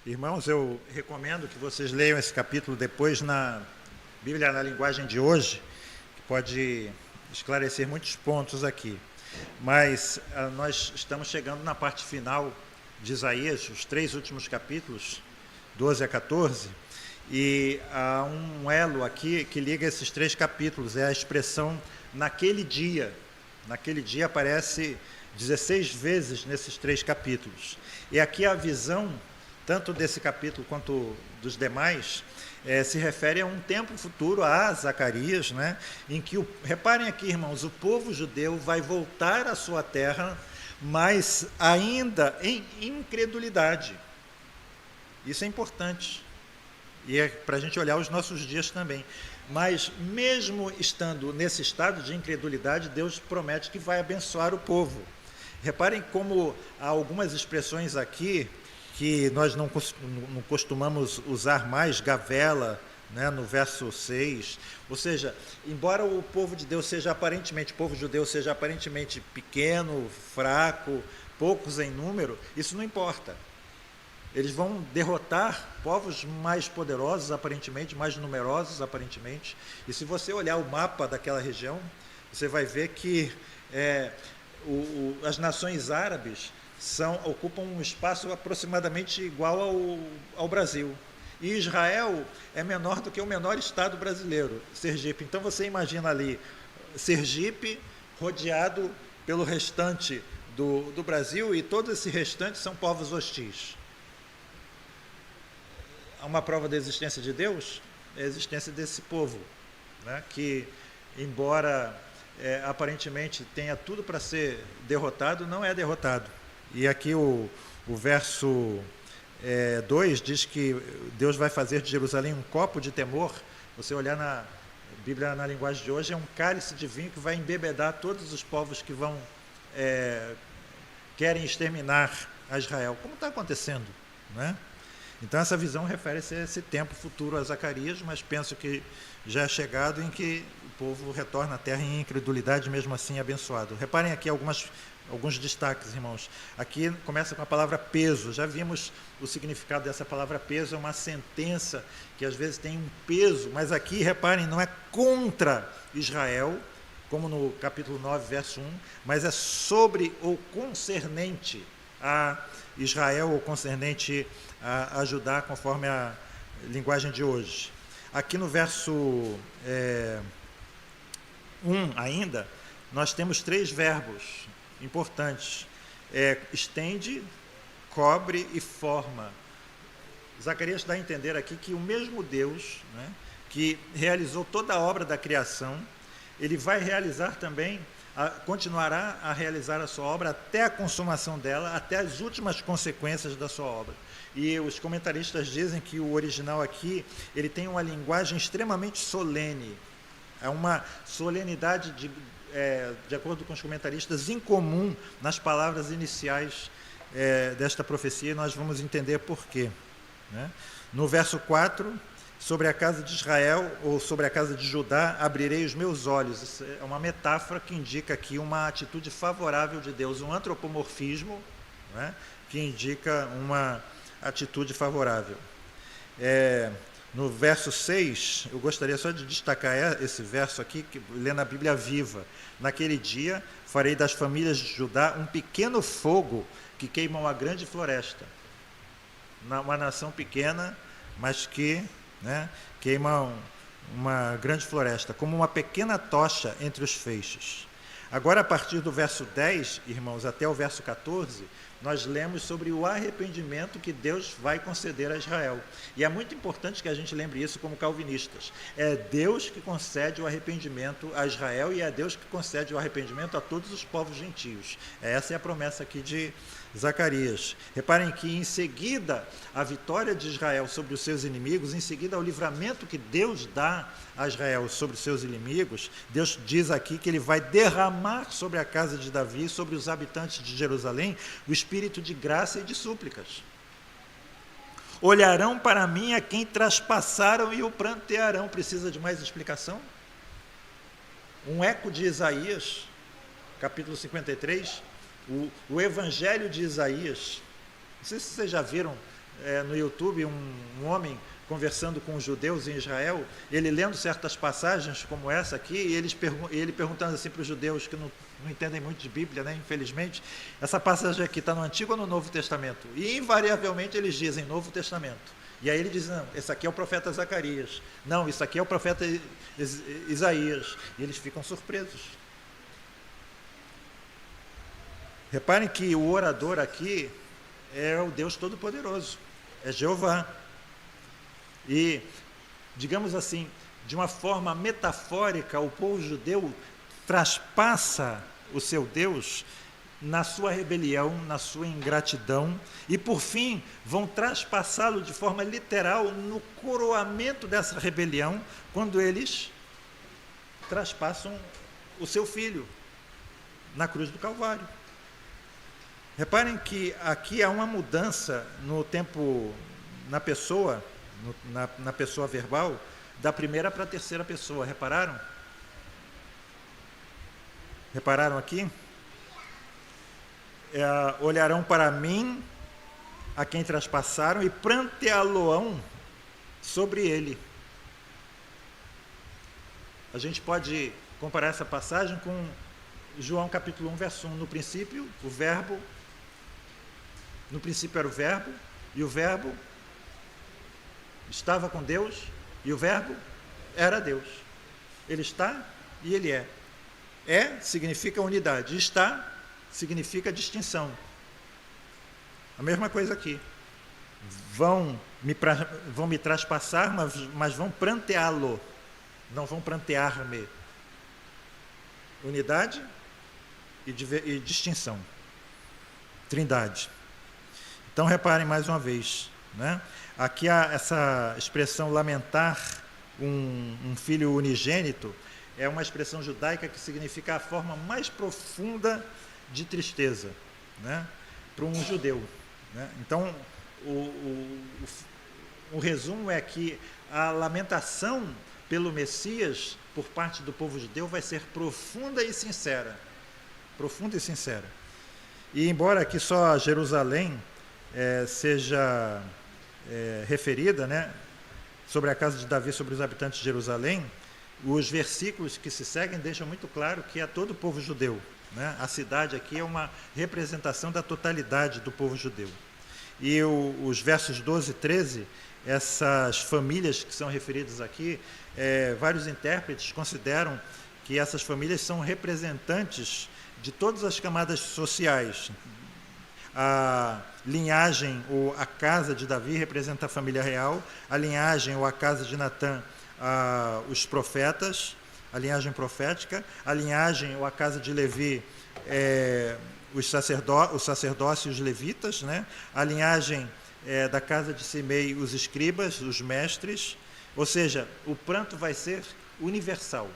Irmãos, eu recomendo que vocês leiam esse capítulo depois na Bíblia na linguagem de hoje, que pode esclarecer muitos pontos aqui. Mas nós estamos chegando na parte final de Isaías, os 3 últimos capítulos, 12 a 14, e há um elo aqui que liga esses 3 capítulos, é a expressão naquele dia. Naquele dia aparece 16 vezes nesses 3 capítulos. E aqui a visão, tanto desse capítulo quanto dos demais, se refere a um tempo futuro, a Zacarias, né, em que, reparem aqui, irmãos, o povo judeu vai voltar à sua terra, mas ainda em incredulidade. Isso é importante. E é para a gente olhar os nossos dias também. Mas, mesmo estando nesse estado de incredulidade, Deus promete que vai abençoar o povo. Reparem como há algumas expressões aqui que nós não costumamos usar mais, gavela, né, no verso 6. Ou seja, embora o povo de Deus seja aparentemente, o povo judeu seja aparentemente pequeno, fraco, poucos em número, isso não importa. Eles vão derrotar povos mais poderosos, aparentemente, mais numerosos, aparentemente. E se você olhar o mapa daquela região, você vai ver que as nações árabes ocupam um espaço aproximadamente igual ao Brasil. E Israel é menor do que o menor estado brasileiro, Sergipe. Então você imagina ali Sergipe rodeado pelo restante do Brasil, e todo esse restante são povos hostis. Há uma prova da existência de Deus? É a existência desse povo, né, que, embora aparentemente tenha tudo para ser derrotado, não é derrotado. E aqui o verso 2 diz que Deus vai fazer de Jerusalém um copo de temor. Você olhar na Bíblia na linguagem de hoje, é um cálice de vinho que vai embebedar todos os povos que querem exterminar a Israel, como está acontecendo, né? Então essa visão refere-se a esse tempo futuro a Zacarias, mas penso que já é chegado em que o povo retorna à terra em incredulidade, mesmo assim abençoado. Reparem aqui alguns destaques, irmãos. Aqui começa com a palavra peso. Já vimos o significado dessa palavra peso, é uma sentença que às vezes tem um peso, mas aqui, reparem, não é contra Israel, como no capítulo 9, verso 1, mas é sobre ou concernente a Israel, ou concernente a Judá, conforme a linguagem de hoje. Aqui no verso 1 ainda, nós temos 3 verbos importantes: estende, cobre e forma. Zacarias dá a entender aqui que o mesmo Deus, né, que realizou toda a obra da criação, ele vai realizar também, continuará a realizar a sua obra até a consumação dela, até as últimas consequências da sua obra. E os comentaristas dizem que o original aqui, ele tem uma linguagem extremamente solene, é uma solenidade de acordo com os comentaristas, incomum nas palavras iniciais desta profecia, e nós vamos entender por quê, né? No verso 4, sobre a casa de Israel, ou sobre a casa de Judá, abrirei os meus olhos. Isso é uma metáfora que indica aqui uma atitude favorável de Deus, um antropomorfismo, né, que indica uma atitude favorável. No verso 6, eu gostaria só de destacar esse verso aqui, que lê na Bíblia Viva. Naquele dia, farei das famílias de Judá um pequeno fogo que queima uma grande floresta. Uma nação pequena, mas que, né, queima uma grande floresta, como uma pequena tocha entre os feixes. Agora, a partir do verso 10, irmãos, até o verso 14, nós lemos sobre o arrependimento que Deus vai conceder a Israel. E é muito importante que a gente lembre isso como calvinistas. É Deus que concede o arrependimento a Israel, e é Deus que concede o arrependimento a todos os povos gentios. Essa é a promessa aqui de Zacarias. Reparem que em seguida a vitória de Israel sobre os seus inimigos, em seguida o livramento que Deus dá a Israel sobre os seus inimigos, Deus diz aqui que ele vai derramar sobre a casa de Davi, sobre os habitantes de Jerusalém, o espírito de graça e de súplicas. Olharão para mim a quem traspassaram e o prantearão. Precisa de mais explicação? Um eco de Isaías, capítulo 53, o Evangelho de Isaías. Não sei se vocês já viram no YouTube um homem conversando com os judeus em Israel, ele lendo certas passagens como essa aqui, e ele perguntando assim para os judeus que não entendem muito de Bíblia, né, infelizmente, essa passagem aqui está no Antigo ou no Novo Testamento? E invariavelmente eles dizem Novo Testamento. E aí ele diz, não, esse aqui é o profeta Zacarias. Não, isso aqui é o profeta Isaías. E eles ficam surpresos. Reparem que o orador aqui é o Deus Todo-Poderoso, é Jeová. E, digamos assim, de uma forma metafórica, o povo judeu traspassa o seu Deus na sua rebelião, na sua ingratidão, e por fim vão traspassá-lo de forma literal no coroamento dessa rebelião, quando eles traspassam o seu filho na cruz do Calvário. Reparem que aqui há uma mudança no tempo, na pessoa, na pessoa verbal, da primeira para a terceira pessoa. Repararam? Repararam aqui? Olharão para mim, a quem traspassaram, e pranteá-lo-ão sobre ele. A gente pode comparar essa passagem com João capítulo 1, verso 1. No princípio era o verbo, e o verbo estava com Deus, e o verbo era Deus. Ele está e ele é. É significa unidade, está significa distinção. A mesma coisa aqui. Vão me traspassar, mas vão pranteá-lo, não vão prantear-me. Unidade e distinção. Trindade. Então reparem mais uma vez, né? Aqui há essa expressão lamentar um filho unigênito, é uma expressão judaica que significa a forma mais profunda de tristeza, né, para um judeu, né? Então o resumo é que a lamentação pelo Messias por parte do povo judeu vai ser profunda e sincera, e embora aqui só Jerusalém seja referida, né, sobre a casa de Davi, sobre os habitantes de Jerusalém, os versículos que se seguem deixam muito claro que é todo o povo judeu, né? A cidade aqui é uma representação da totalidade do povo judeu. E os versos 12 e 13, essas famílias que são referidas aqui, vários intérpretes consideram que essas famílias são representantes de todas as camadas sociais. A linhagem ou a casa de Davi representa a família real, a linhagem ou a casa de Natã, os profetas, a linhagem profética, a linhagem ou a casa de Levi, o sacerdócio e os levitas, né? A linhagem da casa de Simei, os escribas, os mestres, ou seja, o pranto vai ser universal.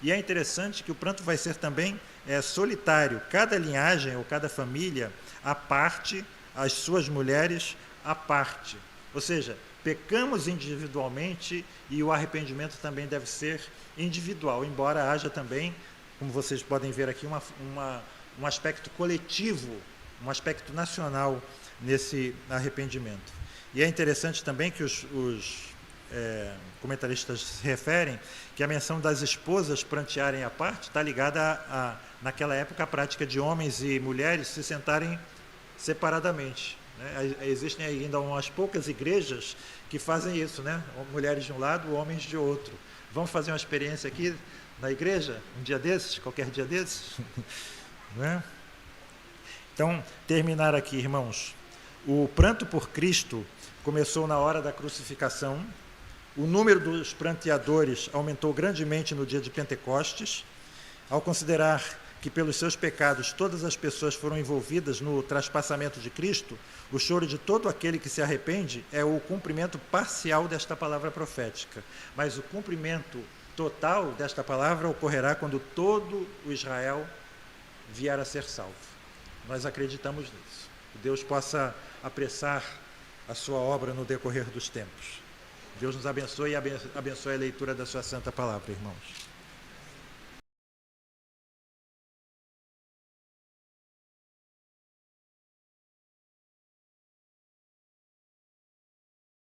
E é interessante que o pranto vai ser também solitário, cada linhagem ou cada família à parte, as suas mulheres à parte, ou seja, pecamos individualmente e o arrependimento também deve ser individual, embora haja também, como vocês podem ver aqui, um aspecto coletivo, um aspecto nacional nesse arrependimento. E é interessante também que os comentaristas se referem que a menção das esposas prantearem à parte está ligada naquela época, à prática de homens e mulheres se sentarem separadamente. Existem ainda umas poucas igrejas que fazem isso, né? Mulheres de um lado, homens de outro. Vamos fazer uma experiência aqui na igreja, um dia desses, qualquer dia desses? Né? Então, terminar aqui, irmãos. O pranto por Cristo começou na hora da crucificação, o número dos pranteadores aumentou grandemente no dia de Pentecostes, ao considerar que pelos seus pecados todas as pessoas foram envolvidas no traspassamento de Cristo, o choro de todo aquele que se arrepende é o cumprimento parcial desta palavra profética. Mas o cumprimento total desta palavra ocorrerá quando todo o Israel vier a ser salvo. Nós acreditamos nisso. Que Deus possa apressar a sua obra no decorrer dos tempos. Deus nos abençoe e abençoe a leitura da sua santa palavra, irmãos.